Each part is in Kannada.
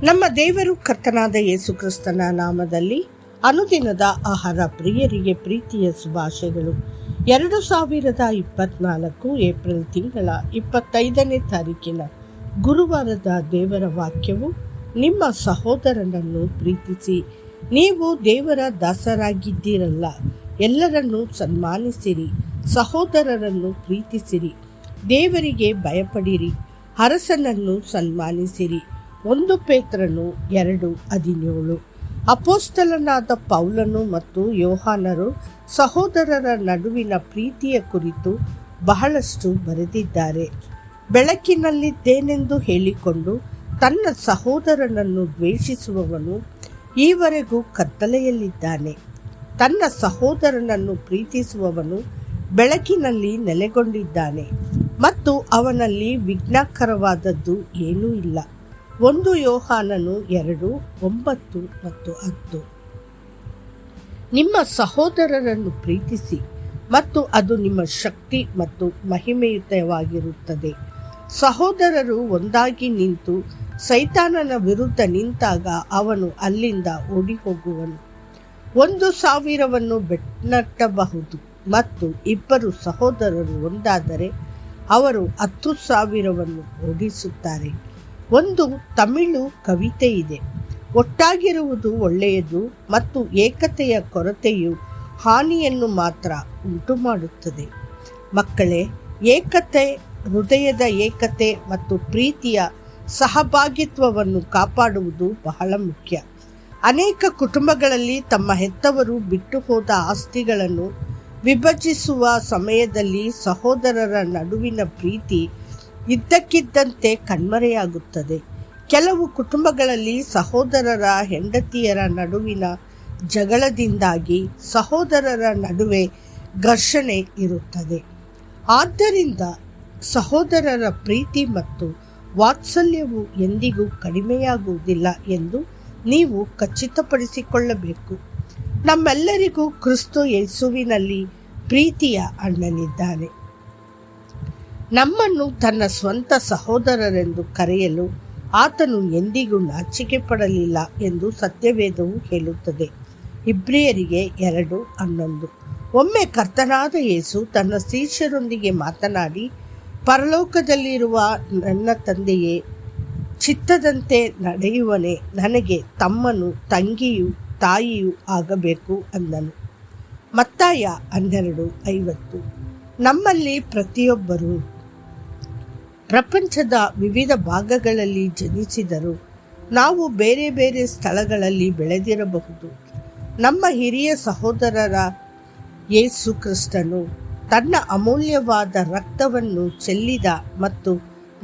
ನಮ್ಮ ದೇವರು ಕರ್ತನಾದ ಯೇಸು ಕ್ರಿಸ್ತನ ನಾಮದಲ್ಲಿ ಅನುದಿನದ ಆಹಾರ ಪ್ರಿಯರಿಗೆ ಪ್ರೀತಿಯ ಶುಭಾಶಯಗಳು. 2024 ಏಪ್ರಿಲ್ ತಿಂಗಳ 25ನೇ ತಾರೀಕಿನ ಗುರುವಾರದ ದೇವರ ವಾಕ್ಯವು, ನಿಮ್ಮ ಸಹೋದರನನ್ನು ಪ್ರೀತಿಸಿ, ನೀವು ದೇವರ ದಾಸರಾಗಿದ್ದೀರಲ್ಲ. ಎಲ್ಲರನ್ನೂ ಸನ್ಮಾನಿಸಿರಿ, ಸಹೋದರರನ್ನು ಪ್ರೀತಿಸಿರಿ, ದೇವರಿಗೆ ಭಯಪಡಿರಿ, ಅರಸನನ್ನು ಸನ್ಮಾನಿಸಿರಿ. 1 ಪೇತ್ರನು 2:17. ಅಪೊಸ್ತಲನಾದ ಪೌಲನು ಮತ್ತು ಯೋಹಾನರು ಸಹೋದರರ ನಡುವಿನ ಪ್ರೀತಿಯ ಕುರಿತು ಬಹಳಷ್ಟು ಬರೆದಿದ್ದಾರೆ. ಬೆಳಕಿನಲ್ಲಿದ್ದೇನೆಂದು ಹೇಳಿಕೊಂಡು ತನ್ನ ಸಹೋದರನನ್ನು ದ್ವೇಷಿಸುವವನು ಈವರೆಗೂ ಕತ್ತಲೆಯಲ್ಲಿದ್ದಾನೆ. ತನ್ನ ಸಹೋದರನನ್ನು ಪ್ರೀತಿಸುವವನು ಬೆಳಕಿನಲ್ಲಿ ನೆಲೆಗೊಂಡಿದ್ದಾನೆ ಮತ್ತು ಅವನಲ್ಲಿ ವಿಘ್ನಕರವಾದದ್ದು ಏನೂ ಇಲ್ಲ. 1 ಯೋಹಾನನು 2:9 ಮತ್ತು 10. ನಿಮ್ಮ ಸಹೋದರರನ್ನು ಪ್ರೀತಿಸಿ ಮತ್ತು ಅದು ನಿಮ್ಮ ಶಕ್ತಿ ಮತ್ತು ಮಹಿಮೆಯುತವಾಗಿರುತ್ತದೆ. ಸಹೋದರರು ಒಂದಾಗಿ ನಿಂತು ಸೈತಾನನ ವಿರುದ್ಧ ನಿಂತಾಗ ಅವನು ಅಲ್ಲಿಂದ ಓಡಿ ಹೋಗುವನು. 1,000ವನ್ನು ಬೆನ್ನಟ್ಟಬಹುದು ಮತ್ತು 2 ಸಹೋದರರು ಒಂದಾದರೆ ಅವರು 10,000ವನ್ನು ಓಡಿಸುತ್ತಾರೆ. ಒಂದು ತಮಿಳು ಕವಿತೆ ಇದೆ, ಒಟ್ಟಾಗಿರುವುದು ಒಳ್ಳೆಯದು ಮತ್ತು ಏಕತೆಯ ಕೊರತೆಯು ಹಾನಿಯನ್ನು ಮಾತ್ರ ಉಂಟು ಮಾಡುತ್ತದೆ. ಮಕ್ಕಳೇ, ಏಕತೆ, ಹೃದಯದ ಏಕತೆ ಮತ್ತು ಪ್ರೀತಿಯ ಸಹಭಾಗಿತ್ವವನ್ನು ಕಾಪಾಡುವುದು ಬಹಳ ಮುಖ್ಯ. ಅನೇಕ ಕುಟುಂಬಗಳಲ್ಲಿ ತಮ್ಮ ಹೆತ್ತವರು ಬಿಟ್ಟು ಹೋದ ಆಸ್ತಿಗಳನ್ನು ವಿಭಜಿಸುವ ಸಮಯದಲ್ಲಿ ಸಹೋದರರ ನಡುವಿನ ಪ್ರೀತಿ ಇದ್ದಕ್ಕಿದ್ದಂತೆ ಕಣ್ಮರೆಯಾಗುತ್ತದೆ. ಕೆಲವು ಕುಟುಂಬಗಳಲ್ಲಿ ಸಹೋದರರ ಹೆಂಡತಿಯರ ನಡುವಿನ ಜಗಳದಿಂದಾಗಿ ಸಹೋದರರ ನಡುವೆ ಘರ್ಷಣೆ ಇರುತ್ತದೆ. ಆದ್ದರಿಂದ ಸಹೋದರರ ಪ್ರೀತಿ ಮತ್ತು ವಾತ್ಸಲ್ಯವು ಎಂದಿಗೂ ಕಡಿಮೆಯಾಗುವುದಿಲ್ಲ ಎಂದು ನೀವು ಖಚಿತಪಡಿಸಿಕೊಳ್ಳಬೇಕು. ನಮ್ಮೆಲ್ಲರಿಗೂ ಕ್ರಿಸ್ತ ಯೇಸುವಿನಲ್ಲಿ ಪ್ರೀತಿಯ ಅಣ್ಣನಿದ್ದಾನೆ. ನಮ್ಮನ್ನು ತನ್ನ ಸ್ವಂತ ಸಹೋದರರೆಂದು ಕರೆಯಲು ಆತನು ಎಂದಿಗೂ ನಾಚಿಕೆ ಪಡಲಿಲ್ಲ ಎಂದು ಸತ್ಯವೇದವು ಹೇಳುತ್ತದೆ. ಇಬ್ರಿಯರಿಗೆ 2:11. ಒಮ್ಮೆ ಕರ್ತನಾದ ಯೇಸು ತನ್ನ ಶಿಷ್ಯರೊಂದಿಗೆ ಮಾತನಾಡಿ, ಪರಲೋಕದಲ್ಲಿರುವ ನನ್ನ ತಂದೆಯೇ ಚಿತ್ತದಂತೆ ನಡೆಯುವನೇ ನನಗೆ ತಮ್ಮನು, ತಂಗಿಯೂ ತಾಯಿಯೂ ಆಗಬೇಕು ಅಂದನು. ಮತ್ತಾಯ 12:50. ನಮ್ಮಲ್ಲಿ ಪ್ರತಿಯೊಬ್ಬರೂ ಪ್ರಪಂಚದ ವಿವಿಧ ಭಾಗಗಳಲ್ಲಿ ಜನಿಸಿದರೂ ನಾವು ಬೇರೆ ಬೇರೆ ಸ್ಥಳಗಳಲ್ಲಿ ಬೆಳೆದಿರಬಹುದು. ನಮ್ಮ ಹಿರಿಯ ಸಹೋದರರ ಯೇಸು ಕ್ರಿಸ್ತನು ತನ್ನ ಅಮೂಲ್ಯವಾದ ರಕ್ತವನ್ನು ಚೆಲ್ಲಿದ ಮತ್ತು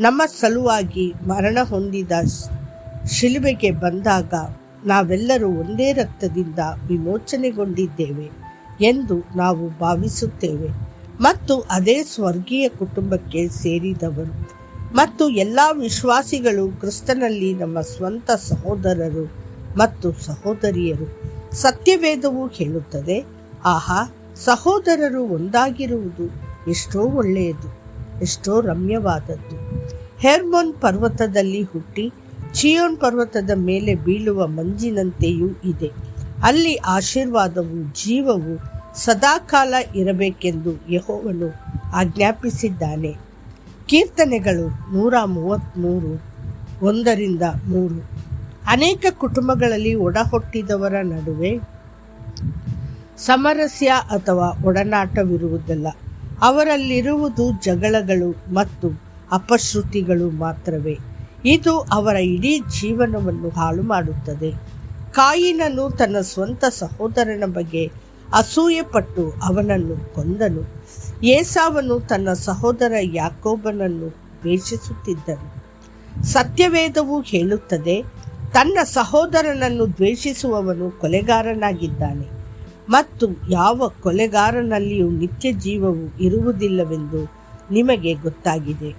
ನಮ್ಮ ಸಲುವಾಗಿ ಮರಣ ಹೊಂದಿದ ಶಿಲುಬೆಗೆ ಬಂದಾಗ ನಾವೆಲ್ಲರೂ ಒಂದೇ ರಕ್ತದಿಂದ ವಿಮೋಚನೆಗೊಂಡಿದ್ದೇವೆ ಎಂದು ನಾವು ಭಾವಿಸುತ್ತೇವೆ ಮತ್ತು ಅದೇ ಸ್ವರ್ಗೀಯ ಕುಟುಂಬಕ್ಕೆ ಸೇರಿದವರು ಮತ್ತು ಎಲ್ಲ ವಿಶ್ವಾಸಿಗಳು ಕ್ರಿಸ್ತನಲ್ಲಿ ನಮ್ಮ ಸ್ವಂತ ಸಹೋದರರು ಮತ್ತು ಸಹೋದರಿಯರು. ಸತ್ಯವೇದವು ಹೇಳುತ್ತದೆ, ಆಹಾ, ಸಹೋದರರು ಒಂದಾಗಿರುವುದು ಎಷ್ಟೋ ಒಳ್ಳೆಯದು, ಎಷ್ಟೋ ರಮ್ಯವಾದದ್ದು. ಹೆರ್ಮೋನ್ ಪರ್ವತದಲ್ಲಿ ಹುಟ್ಟಿ ಚಿಯೋನ್ ಪರ್ವತದ ಮೇಲೆ ಬೀಳುವ ಮಂಜಿನಂತೆಯೂ ಇದೆ. ಅಲ್ಲಿ ಆಶೀರ್ವಾದವು, ಜೀವವು ಸದಾಕಾಲ ಇರಬೇಕೆಂದು ಯೆಹೋವನು ಆಜ್ಞಾಪಿಸಿದ್ದಾನೆ. ಕೀರ್ತನೆಗಳು 133, 1-3. ಅನೇಕ ಕುಟುಂಬಗಳಲ್ಲಿ ಒಡಹುಟ್ಟಿದವರ ನಡುವೆ ಸಾಮರಸ್ಯ ಅಥವಾ ಒಡನಾಟವಿರುವುದಿಲ್ಲ. ಅವರಲ್ಲಿರುವುದು ಜಗಳಗಳು ಮತ್ತು ಅಪಶ್ರುತಿಗಳು ಮಾತ್ರವೇ. ಇದು ಅವರ ಇಡೀ ಜೀವನವನ್ನು ಹಾಳು ಮಾಡುತ್ತದೆ. ಕಾಯಿನನು ತನ್ನ ಸ್ವಂತ ಸಹೋದರನ ಬಗ್ಗೆ ಅಸೂಯೆಪಟ್ಟು ಅವನನ್ನು ಕೊಂದನು. ಏಸಾವನು ತನ್ನ ಸಹೋದರ ಯಾಕೋಬನನ್ನು ದ್ವೇಷಿಸುತ್ತಿದ್ದನು. ಸತ್ಯವೇದವು ಹೇಳುತ್ತದೆ, ತನ್ನ ಸಹೋದರನನ್ನು ದ್ವೇಷಿಸುವವನು ಕೊಲೆಗಾರನಾಗಿದ್ದಾನೆ ಮತ್ತು ಯಾವ ಕೊಲೆಗಾರನಲ್ಲಿಯೂ ನಿತ್ಯ ಜೀವವು ಇರುವುದಿಲ್ಲವೆಂದು ನಿಮಗೆ ಗೊತ್ತಾಗಿದೆ.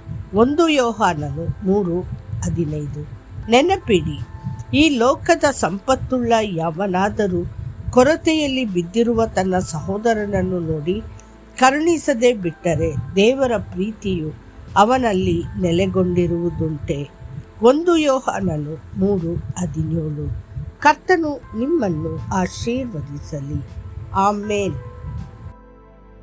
1 ಯೋಹಾನನು 3:15. ನೆನಪಿಡಿ, ಈ ಲೋಕದ ಸಂಪತ್ತುಳ್ಳ ಯಾವನಾದರೂ ಕೊರತೆಯಲ್ಲಿ ಬಿದ್ದಿರುವ ತನ್ನ ಸಹೋದರನನ್ನು ನೋಡಿ ಕರುಣಿಸದೆ ಬಿಟ್ಟರೆ ದೇವರ ಪ್ರೀತಿಯು ಅವನಲ್ಲಿ ನೆಲೆಗೊಂಡಿರುವುದುಂಟೆ. 1 ಯೋಹಾನನು 3:17. ಕರ್ತನು ನಿಮ್ಮನ್ನು ಆಶೀರ್ವದಿಸಲಿ. ಆಮೇನ್.